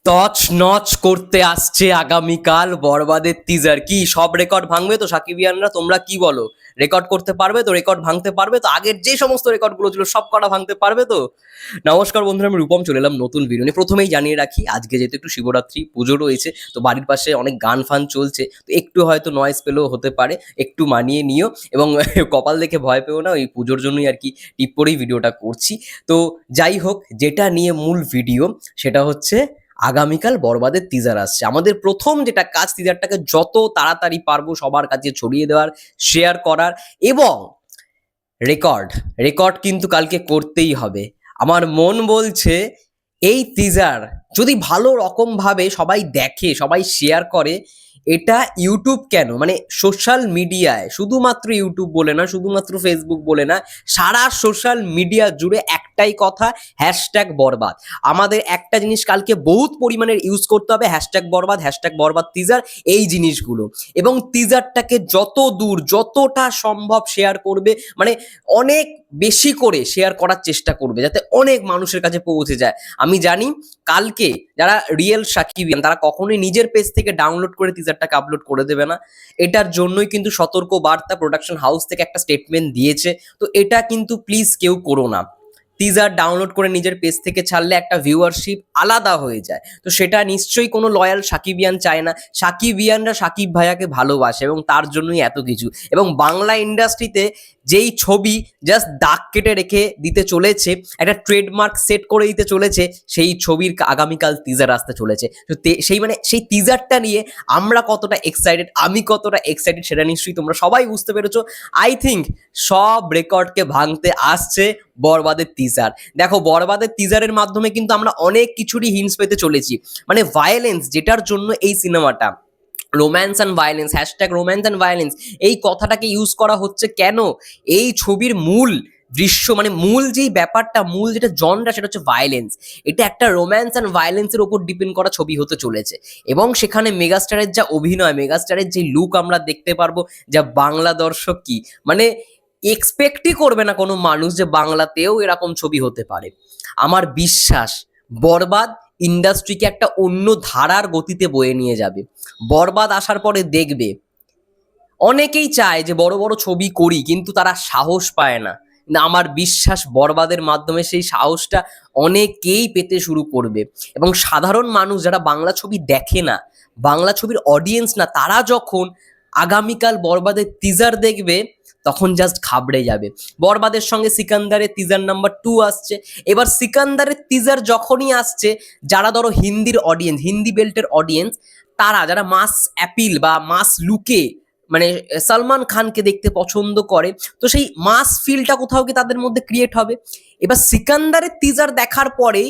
তছনছ করতে আসছে আগামীকাল বরবাদের টিজার। কি সব রেকর্ড ভাঙবে তো সাকিবিয়ানরা? তোমরা কি বলো? রেকর্ড করতে পারবে তো? রেকর্ড ভাঙতে পারবে তো? আগের যে সমস্ত রেকর্ডগুলো ছিল সব কটা ভাঙতে পারবে তো? নমস্কার বন্ধুরা, আমি রূপম চলে এলাম নতুন ভিডিও নিয়ে। প্রথমেই জানিয়ে রাখি, আজকে যেহেতু একটু শিবরাত্রি পুজো রয়েছে, তো বাড়ির পাশে অনেক গান ফান চলছে, তো একটু হয়তো নয়েজ পেলেও হতে পারে, একটু মানিয়ে নিও। এবং কপাল দেখে ভয় পেও না, ওই পুজোর জন্যই আর কি টিপ করেই ভিডিওটা করছি। তো যাই হোক, যেটা নিয়ে মূল ভিডিও সেটা হচ্ছে আগামীকাল বরবাদের টিজার আসছে। আমাদের প্রথম যেটা কাজ, টিজারটাকে যত তাড়াতাড়ি পারবো সবার কাছে ছড়িয়ে দেওয়ার, শেয়ার করার, এবং রেকর্ড রেকর্ড কিন্তু কালকে করতেই হবে। আমার মন বলছে এই টিজার যদি ভালো রকম ভাবে সবাই দেখে, সবাই শেয়ার করে, এটা ইউটিউব কেন, মানে সোশ্যাল মিডিয়ায়, শুধুমাত্র ইউটিউব বলে না, শুধুমাত্র ফেসবুক বলে না, সারা সোশ্যাল মিডিয়া জুড়ে একটাই কথা, হ্যাশট্যাগ বরবাদ। আমাদের একটা জিনিস কালকে বহুত পরিমাণের ইউজ করতে হবে, হ্যাশট্যাগ বরবাদ, হ্যাশট্যাগ বরবাদ টিজার, এই জিনিসগুলো। এবং টিজারটাকে যত দূর যতটা সম্ভব শেয়ার করবে, মানে অনেক বেশি করে শেয়ার করার চেষ্টা করবে, যাতে অনেক মানুষের কাছে পৌঁছে যায়। আমি জানি কালকে যারা রিয়েল সাকিবিয়ান তারা কখনোই নিজের পেজ থেকে ডাউনলোড করে টিজারটাকে আপলোড করে দেবে না। এটার জন্যই কিন্তু সতর্ক বার্তা প্রোডাকশন হাউস থেকে একটা স্টেটমেন্ট দিয়েছে। তো এটা কিন্তু প্লিজ কেউ করো না। টিজার ডাউনলোড করে নিজের পেজ থেকে ছাড়লে একটা ভিউয়ারশিপ আলাদা হয়ে যায়, তো সেটা নিশ্চয়ই কোনো লয়াল সাকিবিয়ান চায় না। সাকিবিয়ানরা সাকিব ভাইয়াকে ভালোবাসে এবং তার জন্যই এত কিছু। এবং বাংলা ইন্ডাস্ট্রিতে যেই ছবি জাস্ট দাগ কেটে রেখে দিতে চলেছে, একটা ট্রেডমার্ক সেট করে দিতে চলেছে, সেই ছবির আগামীকাল টিজার আসতে চলেছে। তো সেই টিজারটা নিয়ে আমরা কতটা এক্সাইটেড, আমি কতটা এক্সাইটেড, সেটা নিশ্চয়ই তোমরা সবাই বুঝতে পেরেছো। আই থিঙ্ক সব রেকর্ডকে ভাঙতে আসছে বরবাদের টিজার। দেখো, বরবাদের টিজারের মাধ্যমে কিন্তু আমরা অনেক কিছুরই হিন্টস পেতে চলেছি। মানে ভায়োলেন্স, যেটার জন্য এই সিনেমাটা, romance and violence, hashtag romance and violence, এই কথাটাকে ইউজ করা হচ্ছে কেন? এই ছবির মূল দৃশ্য, মানে মূল যেই ব্যাপারটা, মূল যেটা জনরা, সেটা হচ্ছে ভায়োলেন্স। এটা একটা রোম্যান্স অ্যান্ড ভায়োলেন্সের ওপর ডিপেন্ড করা ছবি হতে চলেছে। এবং সেখানে মেগাস্টারের যা অভিনয়, মেগাস্টারের যে লুক আমরা দেখতে পারবো, যা বাংলা দর্শক কি মানে এক্সপেক্টই করবে না কোনো মানুষ যে বাংলাতেও এরকম ছবি হতে পারে। আমার বিশ্বাস বরবাদ ইন্ডাস্ট্রিকে একটা অন্য ধারার গতিতে বয়ে নিয়ে যাবে। বরবাদ আসার পরে দেখবে অনেকেই চায় যে বড় বড় ছবি করি, কিন্তু তারা সাহস পায় না। কিন্তু আমার বিশ্বাস বরবাদের মাধ্যমে সেই সাহসটা অনেকেই পেতে শুরু করবে। এবং সাধারণ মানুষ যারা বাংলা ছবি দেখে না, বাংলা ছবির অডিয়েন্স না, তারা যখন আগামীকাল বরবাদের টিজার দেখবে, তখন জাস্ট ঘাবড়ে যাবে। বরবাদের সঙ্গে সিকান্দারের টিজার নাম্বার 2 আসছে। এবার সিকান্দারের টিজার যখনই আসছে, যারা ধরো হিন্দির অডিয়েন্স, হিন্দি বেল্টের অডিয়েন্স, তারা যারা মাস অ্যাপিল বা মাস লুকে, মানে সালমান খানকে দেখতে পছন্দ করে, তো সেই মাস ফিলটা কোথাও কি তাদের মধ্যে ক্রিয়েট হবে। এবার সিকান্দারের টিজার দেখার পরে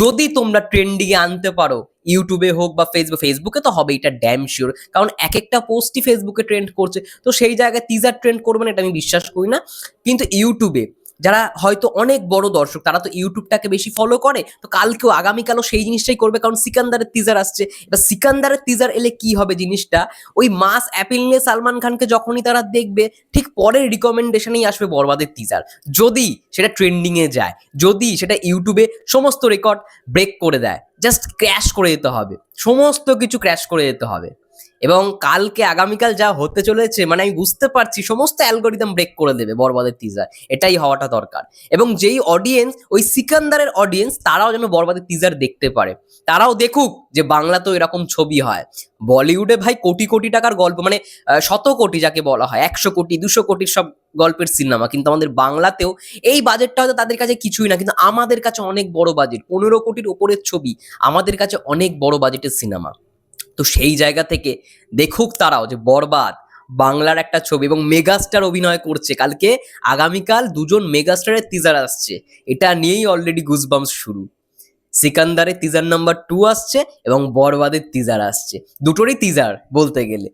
যদি তোমরা ট্রেন্ডিংয়ে আনতে পারো, ইউটিউবে হোক বা ফেসবুকে তো হবে, এটা ড্যাম শিওর, কারণ এক একটা পোস্টই ফেসবুকে ট্রেন্ড করছে। তো সেই জায়গায় টিজার ট্রেন্ড করবে না এটা আমি বিশ্বাস করি না। কিন্তু ইউটিউবে যারা হয়তো অনেক বড় দর্শক, তারা তো ইউটিউবটাকে বেশি ফলো করে, তো কালকেও আগামীকালও সেই জিনিসটাই করবে, কারণ সিকান্দারের টিজার আসছে। এবার সিকান্দারের টিজার এলে কি হবে জিনিসটা, ওই মাস অ্যাপিল নিয়ে সালমান খানকে যখনই তারা দেখবে, ঠিক পরের রিকমেন্ডেশনেই আসবে বরবাদের টিজার। যদি সেটা ট্রেন্ডিংয়ে যায়, যদি সেটা ইউটিউবে সমস্ত রেকর্ড ব্রেক করে দেয়, জাস্ট ক্র্যাশ করে দিতে হবে, সমস্ত কিছু ক্র্যাশ করে দিতে হবে। এবং কালকে আগামীকাল যা হতে চলেছে, মানে আমি বুঝতে পারছি সমস্ত অ্যালগোরিদম ব্রেক করে দেবে বরবাদের টিজার, এটাই হওয়াটা দরকার। এবং যেই অডিয়েন্স, ওই সিকান্দারের অডিয়েন্স, তারাও যেন বরবাদের টিজার দেখতে পারে, তারাও দেখুক যে বাংলাতেও এরকম ছবি হয়। বলিউডে ভাই কোটি কোটি টাকার গল্প, মানে শত কোটি যাকে বলা হয়, 100 কোটি 200 কোটির সব গল্পের সিনেমা, কিন্তু আমাদের বাংলাতেও এই বাজেটটা হয়তো তাদের কাছে কিছুই না, কিন্তু আমাদের কাছে অনেক বড় বাজেট, 15 কোটির ওপরের ছবি আমাদের কাছে অনেক বড় বাজেটের সিনেমা। তো সেই জায়গা থেকে দেখুক তারাও যে বরবাদ বাংলার একটা ছবি, এবং মেগাস্টার অভিনয় করছে কালকে। আগামীকাল দুজন মেগাস্টারের টিজার আসছে, এটা নিয়েই অলরেডি গুজবাম্পস শুরু। সিকান্দারের টিজার নাম্বার 2 আসছে এবং বরবাদের টিজার আসছে, দুটোরই টিজার বলতে গেলে।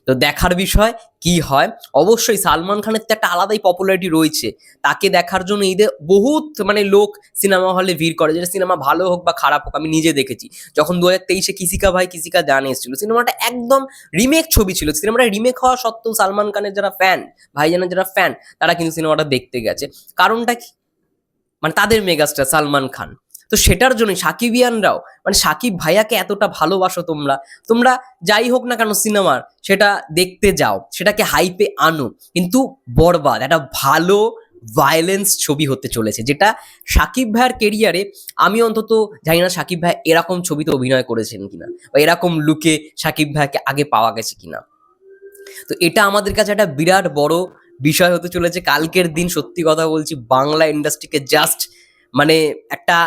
তো দেখার বিষয় কি হয়। অবশ্যই সালমান খানের তো একটা আলাদাই পপুলারিটি রয়েছে, তাকে দেখার জন্য ঈদে বহুত মানে লোক সিনেমা হলে ভিড় করে, যেটা সিনেমা ভালো হোক বা খারাপ হোক। আমি নিজে দেখেছি যখন 2023-এ কিসিকা ভাই কিসিকা জান এসেছিল, সিনেমাটা একদম রিমেক ছবি ছিল। সিনেমাটা রিমেক হওয়া সত্ত্বেও সালমান খানের যারা ফ্যান, ভাইজানের যারা ফ্যান, তারা কিন্তু সিনেমাটা দেখতে গেছে। কারণটা কি, মানে তাদের মেগাস্টার সালমান খান। তো সেটার জন্যই সাকিবিয়ানরাও মানে সাকিব ভাইয়াকে এতটা ভালোবাসো তোমরা, তোমরা যাই হোক না কেন সিনেমার সেটা দেখতে যাও, সেটাকে হাইপে আনো, কিন্তু বরবাদ একটা ভালো ভায়োলেন্স ছবি হতে চলেছে, যেটা সাকিব ভাইয়ের কেরিয়ারে আমি অন্তত জানি না সাকিব ভাই এরকম ছবিতে অভিনয় করেছেন কিনা, বা এরকম লুকে সাকিব ভাইকে আগে পাওয়া গেছে কিনা। তো এটা আমাদের কাছে একটা বিরাট বড় বিষয় হতে চলেছে কালকের দিন। সত্যি কথা বলছি, বাংলা ইন্ডাস্ট্রিকে জাস্ট মানে একটা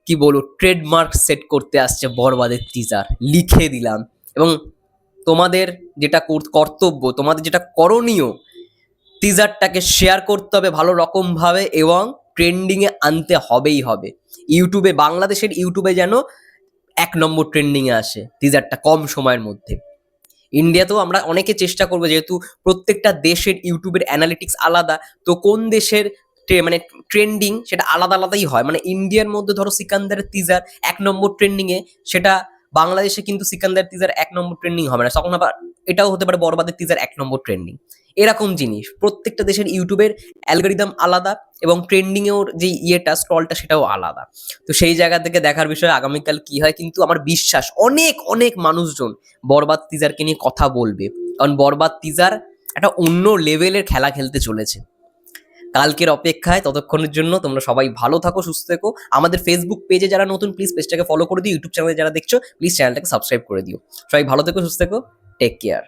কি বলবো ট্রেডমার্ক সেট করতে আসছে বরবাদের টিজার, লিখে দিলাম। এবং তোমাদের যেটা কর্তব্য, তোমাদের যেটা করণীয়, টিজারটাকে শেয়ার করতে হবে ভালো রকম ভাবে এবং ট্রেন্ডিং এ আনতে হবেই হবে। ইউটিউবে, বাংলাদেশের ইউটিউবে যেন 1 নম্বর ট্রেন্ডিং এ আসে টিজারটা কম সময়ের মধ্যে। ইন্ডিয়াতেও আমরা অনেকে চেষ্টা করবো, যেহেতু প্রত্যেকটা দেশের ইউটিউবের অ্যানালিটিক্স আলাদা, তো কোন দেশের মানে ট্রেন্ডিং সেটা আলাদা আলাদাই হয়। মানে ইন্ডিয়ার মধ্যে ধরো সিকান্দারের টিজার 1 নম্বর ট্রেন্ডিং এ, সেটা বাংলাদেশে কিন্তু সিকান্দার টিজার 1 নম্বর ট্রেন্ডিং হবে না, তখন আবার এটাও হতে পারে বরবাদের টিজার 1 নম্বর ট্রেন্ডিং। এরকম জিনিস প্রত্যেকটা দেশের ইউটিউবের অ্যালগোরিদম আলাদা এবং ট্রেন্ডিং এর যে ইয়েটা স্ক্রলটা সেটাও আলাদা। তো সেই জায়গা থেকে দেখার বিষয় আগামীকাল কি হয়, কিন্তু আমার বিশ্বাস অনেক অনেক মানুষজন বরবাদ টিজারকে নিয়ে কথা বলবে, কারণ বরবাদ টিজার একটা অন্য লেভেলের খেলা খেলতে চলেছে। কালকের অপেক্ষায়, ততক্ষণের জন্য তোমরা সবাই ভালো থাকো, সুস্থ থেকো। আমাদের ফেসবুক পেজে যারা নতুন প্লিজ পেজটাকে ফলো করে দিও, ইউটিউব চ্যানেলে যারা দেখছো প্লিজ চ্যানেলটাকে সাবস্ক্রাইব করে দিও। সবাই ভালো থেকো, সুস্থ থেকো, টেক কেয়ার।